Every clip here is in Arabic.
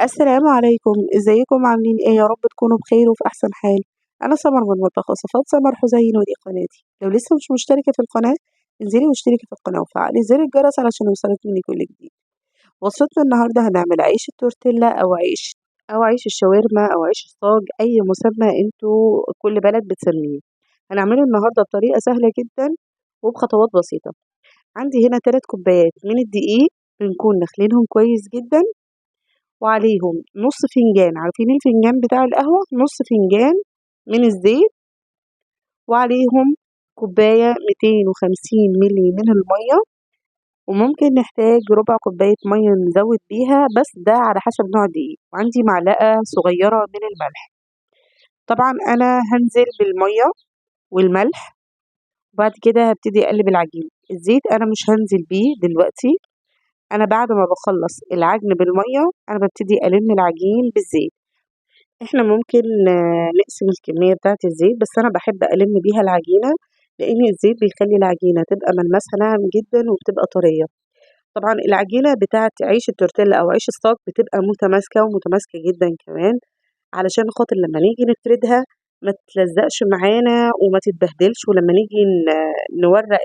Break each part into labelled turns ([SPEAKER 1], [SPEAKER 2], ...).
[SPEAKER 1] السلام عليكم، إزيكم عاملين إيه؟ يا رب تكونوا بخير وفي أحسن حال. أنا سمر من مطبخ وصفات سمر حسين ودي قناتي. لو لسه مش مشتركة في القناة انزلي واشتركي في القناة وفعلي زر الجرس علشان يوصلك مني كل جديد. وصفتنا النهاردة هنعمل عيش التورتيلا أو عيش الشاورما أو عيش الصاج، أي مسمى انتوا كل بلد بتسميه. هنعمله النهاردة بطريقة سهلة جدا وبخطوات بسيطة. عندي هنا 3 كوبايات من الدقيق بنكون نخلينهم كويس جدا، وعليهم نص فنجان، عارفين الفنجان بتاع القهوة، نص فنجان من الزيت، وعليهم كوباية 250 ملي من المية، وممكن نحتاج ربع كوباية مية نزود بيها بس ده على حسب نوع الدقيق، وعندي معلقة صغيرة من الملح. طبعا أنا هنزل بالمية والملح وبعد كده هبتدي أقلب العجين. الزيت أنا مش هنزل بيه دلوقتي، أنا بعد ما بخلص العجن بالمية أنا ببتدي ألم العجين بالزيت. إحنا ممكن نقسم الكمية بتاعة الزيت، بس أنا باحب ألِم بيها العجينة، لإن الزيت بيخلّي العجينة تبقى ملمسها ناعم جدًا وبتبقى طرية. طبعًا العجينة بتاعة عيش التورتيلا أو عيش الصاج بتبقى متماسكة جدًا كمان، علشان خاطر لمّا نيجي نفردها ما تلزقش معانا وما تتبهدلش، ولمّا نيجي نورّق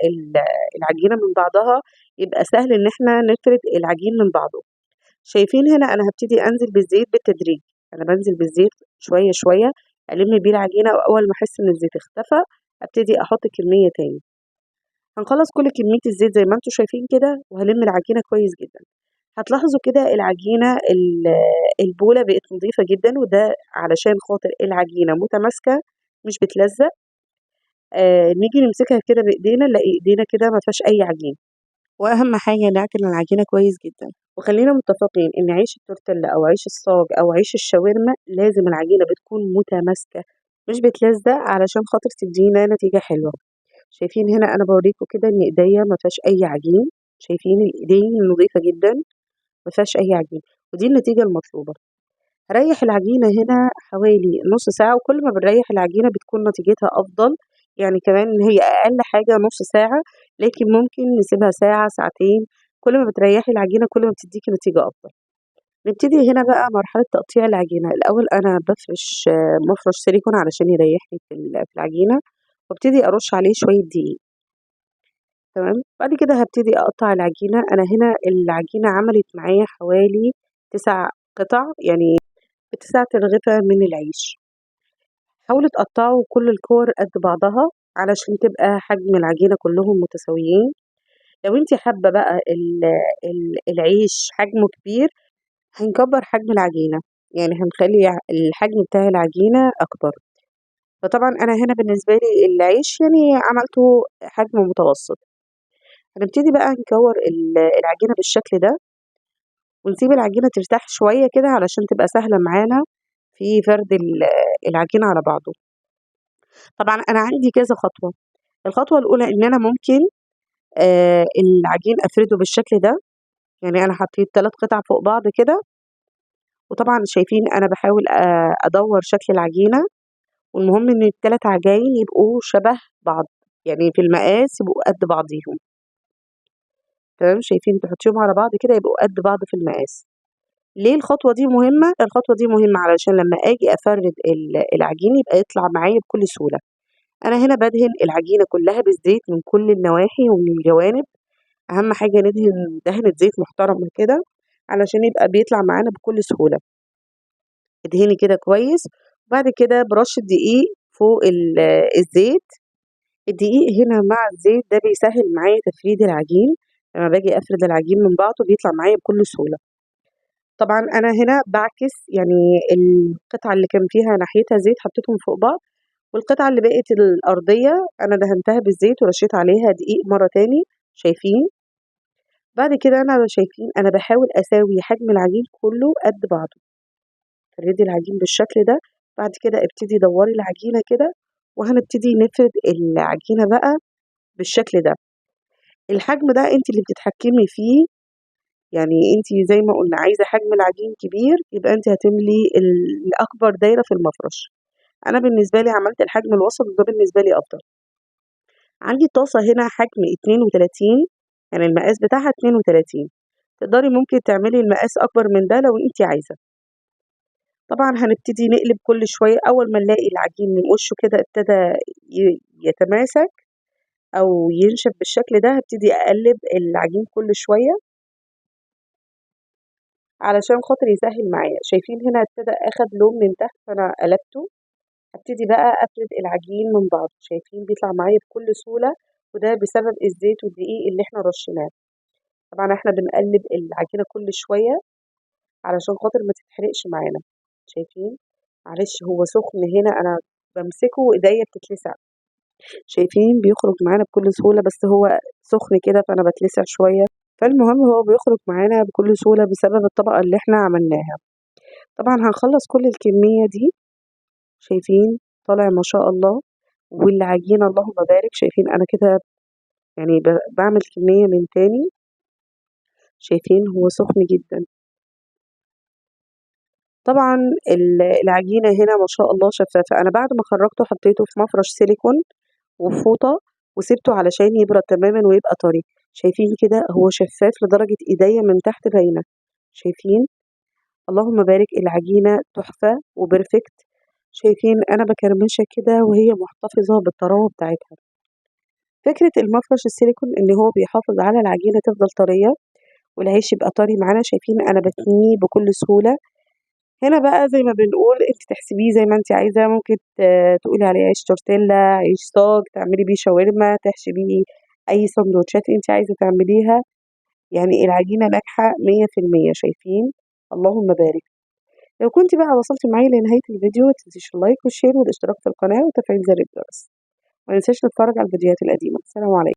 [SPEAKER 1] العجينة من بعضها يبقى سهل إن إحنا نفرد العجين من بعضه. شايفين هنا أنا هابتدي أنزل بالزيت بالتدريج، أنا بانزل بالزيت شوية، شوية، ألِم بيه العجينة وأول ما أحس إن الزيت اختفى أبتدي أحط كمية تاني. هنخلّص كل كمية الزيت زي ما أنتم شايفين كده وهالِم العجينة كويس جدًا. هتلاحظوا كده العجينة البولة بقت نضيفة جدًا، وده علشان خاطر العجينة متماسكة مش بتلزق. نيجي نمسكها كده بإيدينا نلاقي إيدينا كده ما فيهاش أي عجين. وأهم حاجة نعجن العجينة كويس جدًا، وخلّينا متفقين إن عيش التورتيلا أو عيش الصاج أو عيش الشاورما لازم العجينة بتكون متماسكة مش بتلزق علشان خاطر تدّينا نتيجة حلوة. شايفين هنا أنا باوريكم كده إن إيديّا ما فيهاش أي عجين، شايفين الإيدين نضيفة جدًا ما فيهاش أي عجين، ودي النتيجة المطلوبة. هاريّح العجينة هنا حوالي نُص ساعة، وكل ما بنريّح العجينة بتكون نتيجتها أفضل، يعني كمان هي أقل حاجة نُص ساعة، لكن ممكن نسيبها ساعة، ساعتين، كل ما بتريّحي العجينة كل ما بتدّيكِ نتيجة أفضل. نبتدي هنا بقى مرحلة تقطيع العجينة، الأول أنا بافرش مفرش سيليكون علشان يريّحني في العجينة، وابتدي أرُش عليه شوية دقيق، تمام، بعد كده هابتدي أقطّع العجينة. أنا هنا العجينة عملت معايا حوالي 9 قطع، يعني بتسعة رغيفة من العيش. حاولوا تقطّعوا كل الكور قد بعضها علشان تبقى حجم العجينة كلّهم متساويين. لو أنتِ حابة بقى العيش حجمه كبير هنكبّر حجم العجينة، يعني هنخلّي الحجم بتاع العجينة أكبر. فطبعًا أنا هنا بالنسبة لي العيش يعني عملته حجم متوسط. هنبتدي بقى نكوّر العجينة بالشكل ده، ونسيب العجينة ترتاح شوية كده علشان تبقى سهلة معانا في فرد العجينة على بعضه. طبعًا أنا عندي كذا خطوة. الخطوة الأولى إن أنا ممكن العجين أفرده بالشكل ده، يعني أنا حطيت 3 قطع فوق بعض كده، وطبعًا شايفين أنا باحاول أدوّر شكل العجينة، والمهم إن ال3 عجاين يبقوا شبه بعض، يعني في المقاس يبقوا قد بعضيهم، تمام، شايفين تحطيهم على بعض كده يبقوا قد بعض في المقاس. ليه الخطوة دي مهمة؟ الخطوة دي مهمة علشان لمّا آجي أفرّد العجين يبقى يطلع معايا بكل سهولة. أنا هنا بادهن العجينة كلّها بالزيت من كل النواحي ومن الجوانب. أهم حاجة ندهن دهنة زيت محترمة كده علشان يبقى بيطلع معانا بكل سهولة. ادهني كده كويس، وبعد كده برشة دقيق فوق الزيت. الدقيق هنا مع الزيت ده بيسهّل معايا تفريد العجين، لمّا باجي أفرد العجين من بعضه بيطلع معايا بكل سهولة. طبعًا أنا هنا باعكس، يعني القطعة اللي كان فيها ناحيتها زيت حطيتهم فوق بعض، والقطعة اللي بقت الأرضية أنا دهنتها بالزيت ورشيت عليها دقيق مرة تاني، شايفين؟ بعد كده أنا شايفين أنا باحاول أساوي حجم العجين كلّه قد بعضه، فرّدي العجين بالشكل ده، بعد كده ابتدي دوّري العجينة كده، وهنبتدي نفرد العجينة بقى بالشكل ده. الحجم ده أنتِ اللي بتتحكمي فيه، يعني أنتِ زي ما قُلنا عايزة حجم العجين كبير يبقى أنتِ هتملي أكبر دايرة في المفرش. أنا بالنسبة لي عملت الحجم الوسط وده بالنسبة لي أفضل. عندي طاسة هنا حجم 32، يعني المقاس بتاعها 32، تقدري ممكن تعملي المقاس أكبر من ده لو أنتِ عايزة. طبعا هنبتدي نقلب كل شوية. أول ما نلاقي العجين من وشه كده ابتدى يتماسك أو ينشف بالشكل ده، هبتدي أقلب العجين كل شوية علشان خاطر يسهل معايا. شايفين هنا ابتدى أخد لون من تحت فأنا قلبته. هبتدي بقى أفرد العجين من بعض. شايفين بيطلع معايا بكل سهولة، وده بسبب الزيت والدقيق اللي احنا رشيناه. طبعا احنا بنقلب العجينة كل شوية علشان خاطر ما تتحرقش معانا. شايفين؟ معلش هو سخن هنا، أنا بمسكه وإيديا بتتلسع. شايفين بيخرج معانا بكل سهولة، بس هو سخن كده فأنا بتلسع شوية. فالمهم هو بيخرج معانا بكل سهولة بسبب الطبقة اللي احنا عملناها. طبعا هنخلص كل الكمية دي. شايفين طالع ما شاء الله، والعجينة اللهم بارك. شايفين أنا كده يعني بعمل كمية من تاني. شايفين هو سخن جدا. طبعا العجينة هنا ما شاء الله شفافة. أنا بعد ما خرجته حطيته في مفرش سيليكون وفوطة وسبته علشان يبرد تماما ويبقى طري. شايفين كده هو شفاف لدرجة ايديا من تحت باينة. شايفين اللهم بارك العجينة تحفة وبرفكت. شايفين أنا بكرمشها كده وهي محتفظة بالطراوة بتاعتها. فكرة المفرش السيليكون إن هو بيحافظ على العجينة تفضل طرية والعيش يبقى طري معانا. شايفين أنا بتنيه بكل سهولة. هنا بقى زي ما بنقول انت تحسبيه زي ما انت عايزة. ممكن تقولي عليه عيش تورتيلا، عيش صاج، تعملي بيه شاورما، تحشي بيه أي سندوتشات انت عايزة تعمليها. يعني العجينة ناجحة 100%. شايفين اللهم بارك. لو كنت بقى وصلت معايا لنهاية الفيديو متنسيش اللايك والشير والاشتراك في القناة وتفعيل زر الجرس. ما ننساش نتفرج على الفيديوهات القديمة. السلام عليكم.